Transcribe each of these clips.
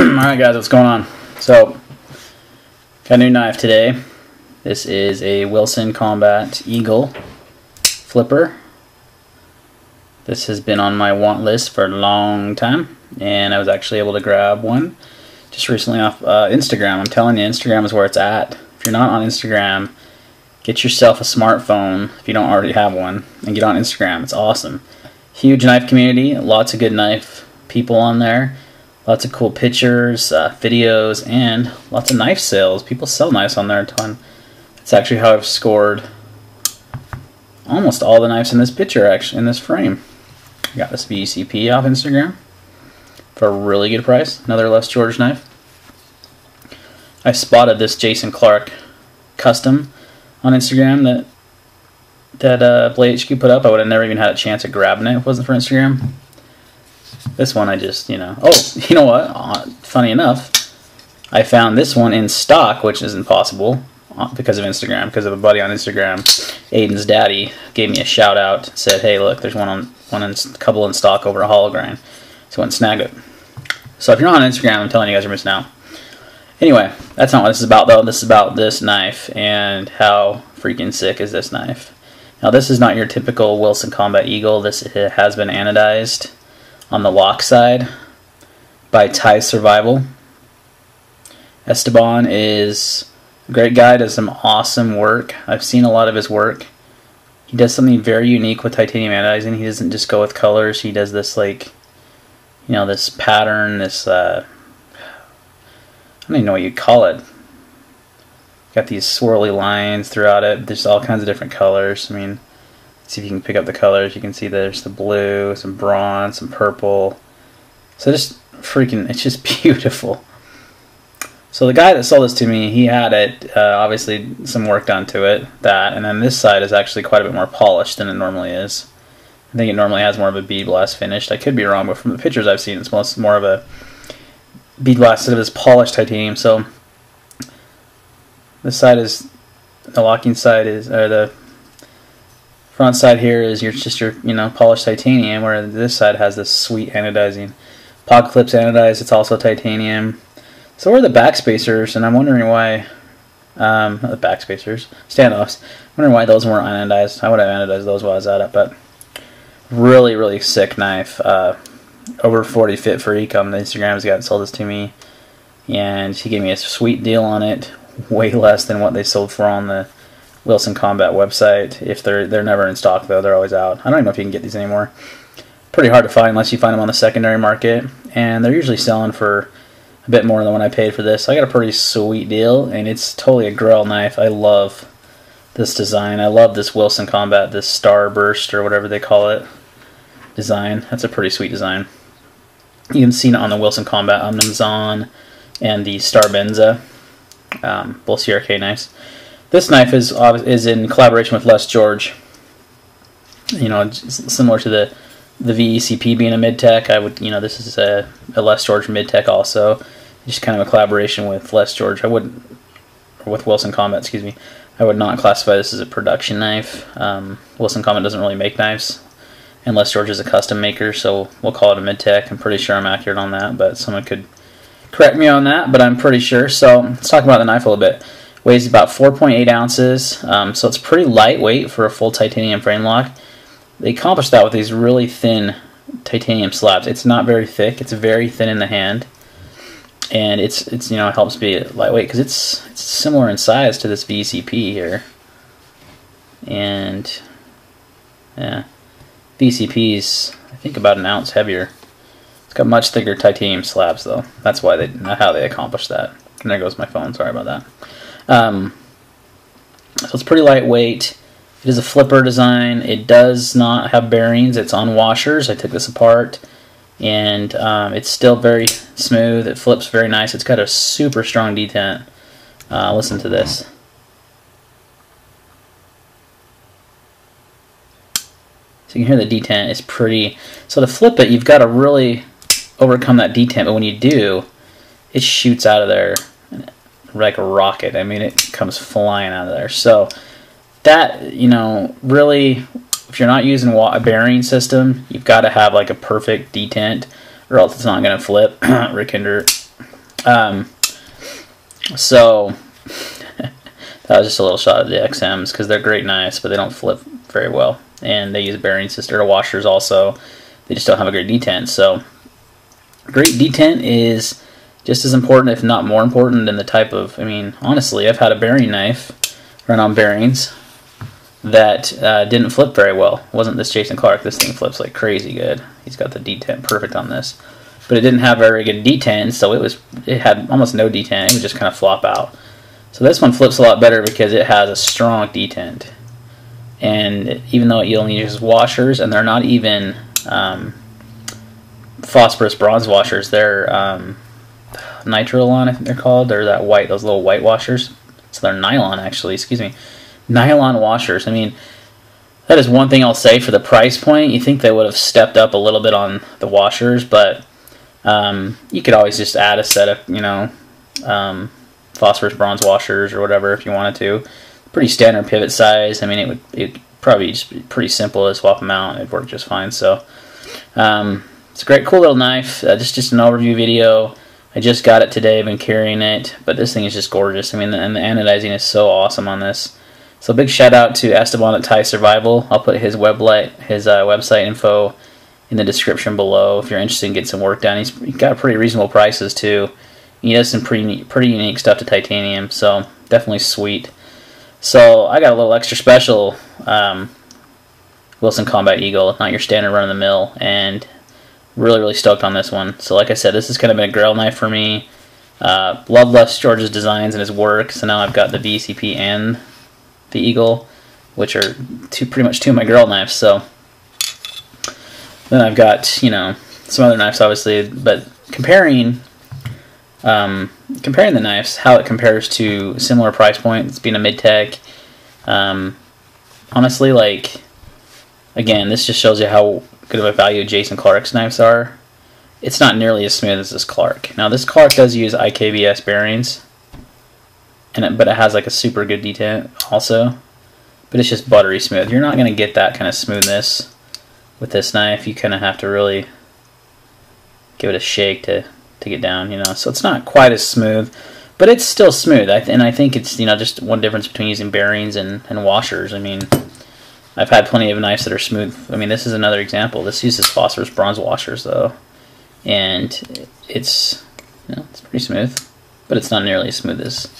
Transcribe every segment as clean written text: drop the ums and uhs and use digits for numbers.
Alright guys, what's going on? So, got a new knife today. This is a Wilson Combat Eagle flipper. This has been on my want list for a long time, and I was actually able to grab one just recently off Instagram. I'm telling you, Instagram is where it's at. If you're not on Instagram, get yourself a smartphone if you don't already have one, and get on Instagram. It's awesome. Huge knife community, lots of good knife people on there. Lots of cool pictures, videos, and lots of knife sales. People sell knives on there a ton. It's actually how I've scored almost all the knives in this picture, actually, in this frame. I got this VCP off Instagram for a really good price. Another Les George knife. I spotted this Jason Clark custom on Instagram that Blade HQ put up. I would have never even had a chance at grabbing it if it wasn't for Instagram. This one I just, oh, you know what? Funny enough, I found this one in stock, which is impossible because of Instagram, because of a buddy on Instagram, Aiden's daddy, gave me a shout out, said, hey, look, there's a couple in stock over at Hollow Grind. So I went and snagged it. So if you're not on Instagram, I'm telling you guys you're missing out. Anyway, that's not what this is about, though. This is about this knife and how freaking sick is this knife. Now, this is not your typical Wilson Combat Eagle. This has been anodized on the lock side by Thai Survival. Esteban is a great guy, does some awesome work. I've seen a lot of his work. He does something very unique with titanium anodizing. He doesn't just go with colors. He does this, like, this pattern, this, I don't even know what you'd call it. Got these swirly lines throughout it. There's all kinds of different colors. I mean, see if you can pick up the colors. You can see there's the blue, some bronze, some purple. So just freaking, it's just beautiful. So the guy that sold this to me, he had it, obviously some work done to it, and then this side is actually quite a bit more polished than it normally is. I think it normally has more of a bead blast finished. I could be wrong, but from the pictures I've seen, it's more of a bead blast instead of this polished titanium. So this side is, the locking side is, or the front side here is just your polished titanium, where this side has this sweet anodizing. Pod clips anodized, it's also titanium. So where are the back spacers? And I'm wondering why, not the back spacers, standoffs. I'm wondering why those weren't anodized. I would have anodized those while I was at it, but really, really sick knife. Over 40 fit for ecom. The Instagram's guy sold this to me, and he gave me a sweet deal on it, way less than what they sold for on the Wilson Combat website. If they're never in stock, though, they're always out. I don't even know if you can get these anymore. Pretty hard to find unless you find them on the secondary market, and they're usually selling for a bit more than what I paid for this. I got a pretty sweet deal, and it's totally a Grell knife. I love this design. I love this Wilson Combat, this Starburst or whatever they call it design. That's a pretty sweet design. You can see it on the Wilson Combat Omnimzon and the Starbenza, both CRK knives. This knife is in collaboration with Les George. Similar to the VECP being a mid-tech. This is a Les George mid-tech also. Just kind of a collaboration with Les George. With Wilson Combat, excuse me. I would not classify this as a production knife. Wilson Combat doesn't really make knives, and Les George is a custom maker, so we'll call it a mid-tech. I'm pretty sure I'm accurate on that, but someone could correct me on that, but I'm pretty sure. So let's talk about the knife a little bit. Weighs about 4.8 ounces, so it's pretty lightweight for a full titanium frame lock. They accomplished that with these really thin titanium slabs. It's not very thick. It's very thin in the hand, and it helps be lightweight because it's similar in size to this VCP here. And yeah, VCP's I think about an ounce heavier. It's got much thicker titanium slabs though. That's why how they accomplished that. And there goes my phone. Sorry about that. So it's pretty lightweight. It is a flipper design. It does not have bearings. It's on washers. I took this apart, and it's still very smooth. It flips very nice. It's got a super strong detent. Listen to this. So you can hear the detent is pretty. So to flip it, you've got to really overcome that detent, but when you do, it shoots out of there like a rocket. I mean, it comes flying out of there. So that, really, if you're not using a bearing system, you've got to have like a perfect detent, or else it's not going to flip. Rick Hinder So that was just a little shot of the XMs because they're great knives, but they don't flip very well, and they use bearing system or washers also. They just don't have a great detent. So great detent is just as important, if not more important, than the type of, I mean, honestly, I've had a bearing knife run on bearings that didn't flip very well. It wasn't this Jason Clark. This thing flips like crazy good. He's got the detent perfect on this. But it didn't have very good detent, so it had almost no detent. It would just kind of flop out. So this one flips a lot better because it has a strong detent. And even though it only uses washers, and they're not even phosphorus bronze washers, they're Nitrolon, I think they're called. They're that white, those little white washers. So they're nylon, actually, excuse me. Nylon washers. I mean, that is one thing I'll say for the price point. You think they would have stepped up a little bit on the washers, but you could always just add a set of, you know, phosphorus bronze washers or whatever if you wanted to. Pretty standard pivot size. I mean, it probably just be pretty simple to swap them out. It'd work just fine. So it's a great, cool little knife. Just an overview video. I just got it today. I've been carrying it, but this thing is just gorgeous. I mean, and the anodizing is so awesome on this. So big shout out to Esteban at Thai Survival. I'll put his website info in the description below if you're interested in getting some work done. He's got pretty reasonable prices too. He does some pretty unique stuff to titanium, so definitely sweet. So I got a little extra special Wilson Combat Eagle, not your standard run-of-the-mill, and really stoked on this one. So like I said, this has kind of been a grail knife for me. Love Les George's designs and his work, so now I've got the VCP and the Eagle, which are pretty much two of my grail knives. So then I've got, you know, some other knives obviously, but comparing the knives, how it compares to similar price points, being a mid-tech, honestly, like, again, this just shows you how good of a value Jason Clark's knives are. It's not nearly as smooth as this Clark. Now, this Clark does use IKBS bearings, but it has like a super good detent also, but it's just buttery smooth. You're not going to get that kind of smoothness with this knife. You kind of have to really give it a shake to get down, you know. So it's not quite as smooth, but it's still smooth. And I think it's, you know, just one difference between using bearings and washers. I mean, I've had plenty of knives that are smooth. I mean, this is another example. This uses phosphorus bronze washers though, and it's, you know, it's pretty smooth, but it's not nearly as smooth as,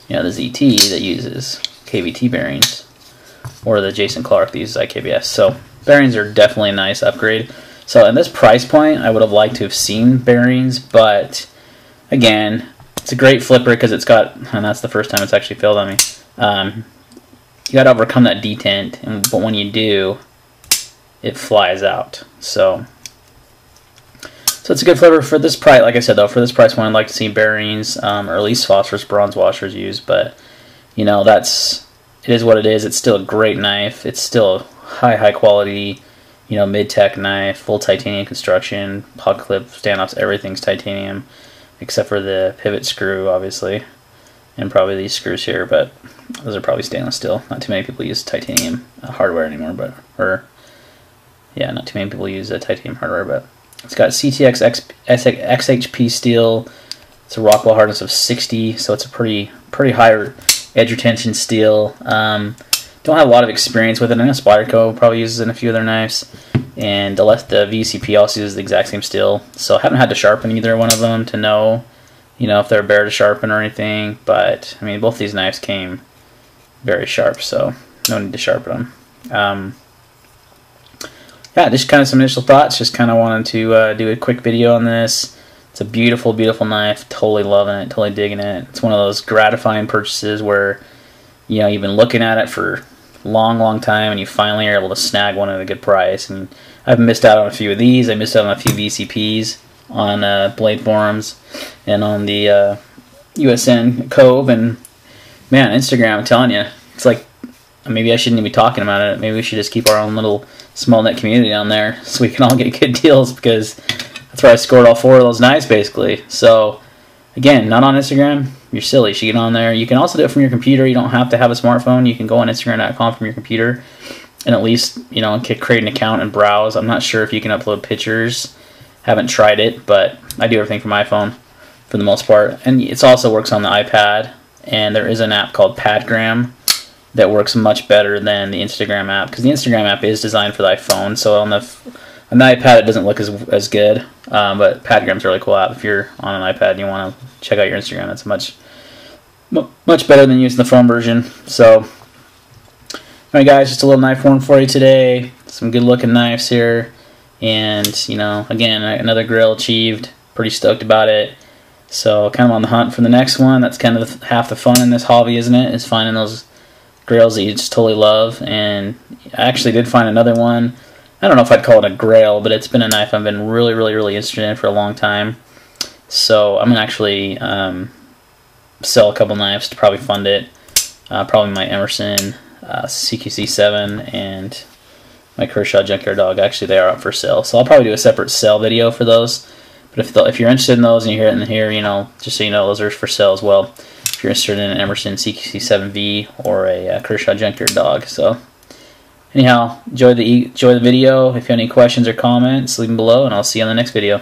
you know, the ZT that uses KVT bearings, or the Jason Clark that uses IKBS. So bearings are definitely a nice upgrade. So at this price point, I would have liked to have seen bearings, but again, it's a great flipper because it's got, and that's the first time it's actually failed on me. You got to overcome that detent, but when you do, it flies out. So it's a good flipper for this price. Like I said though, for this price point, I'd like to see bearings, or at least phosphorus bronze washers used. But you know, it is what it is. It's still a great knife. It's still a high quality, you know, mid-tech knife, full titanium construction, hog clip, standoffs, everything's titanium, except for the pivot screw, obviously, and probably these screws here, but those are probably stainless steel. Not too many people use titanium hardware anymore, yeah, not too many people use titanium hardware, but it's got CTS-XHP steel. It's a Rockwell hardness of 60, so it's a pretty high edge retention steel. Don't have a lot of experience with it. I know Spyderco probably uses it in a few of their knives, and the VCP also uses the exact same steel. So I haven't had to sharpen either one of them to know, you know, if they're bare to sharpen or anything. But I mean, both these knives came very sharp, so no need to sharpen them. Yeah, just kind of some initial thoughts. Just kind of wanted to do a quick video on this. It's a beautiful knife. Totally loving it. Totally digging it. It's one of those gratifying purchases where, you know, you've been looking at it for long time, and you finally are able to snag one at a good price. And I've missed out on a few of these. I missed out on a few VCPs on Blade Forums and on the USN Cove. And man, Instagram, I'm telling you, it's like, maybe I shouldn't even be talking about it. Maybe we should just keep our own little small net community on there so we can all get good deals, because that's where I scored all 4 of those knives basically. So again, not on Instagram. You're silly. You should get on there. You can also do it from your computer. You don't have to have a smartphone. You can go on Instagram.com from your computer and at least, you know, create an account and browse. I'm not sure if you can upload pictures. Haven't tried it, but I do everything from my phone. for the most part. And it also works on the iPad, and there is an app called Padgram that works much better than the Instagram app, because the Instagram app is designed for the iPhone, so on the iPad it doesn't look as good, but Padgram's a really cool app. If you're on an iPad and you want to check out your Instagram, it's much better than using the phone version. So, alright guys, just a little knife horn for you today. Some good looking knives here, and you know, again, another grill achieved. Pretty stoked about it. So kind of on the hunt for the next one. That's kind of half the fun in this hobby, isn't it? Is finding those grails that you just totally love. And I actually did find another one. I don't know if I'd call it a grail, but it's been a knife I've been really interested in for a long time. So I'm gonna actually sell a couple knives to probably fund it. Probably my Emerson CQC7 and my Kershaw Junkyard Dog. Actually, they are up for sale, so I'll probably do a separate sale video for those. But if you're interested in those and you hear it in here, you know, just so you know, those are for sale as well. If you're interested in an Emerson CQC7V or a Kershaw Junkyard Dog. So anyhow, enjoy the video. If you have any questions or comments, leave them below, and I'll see you on the next video.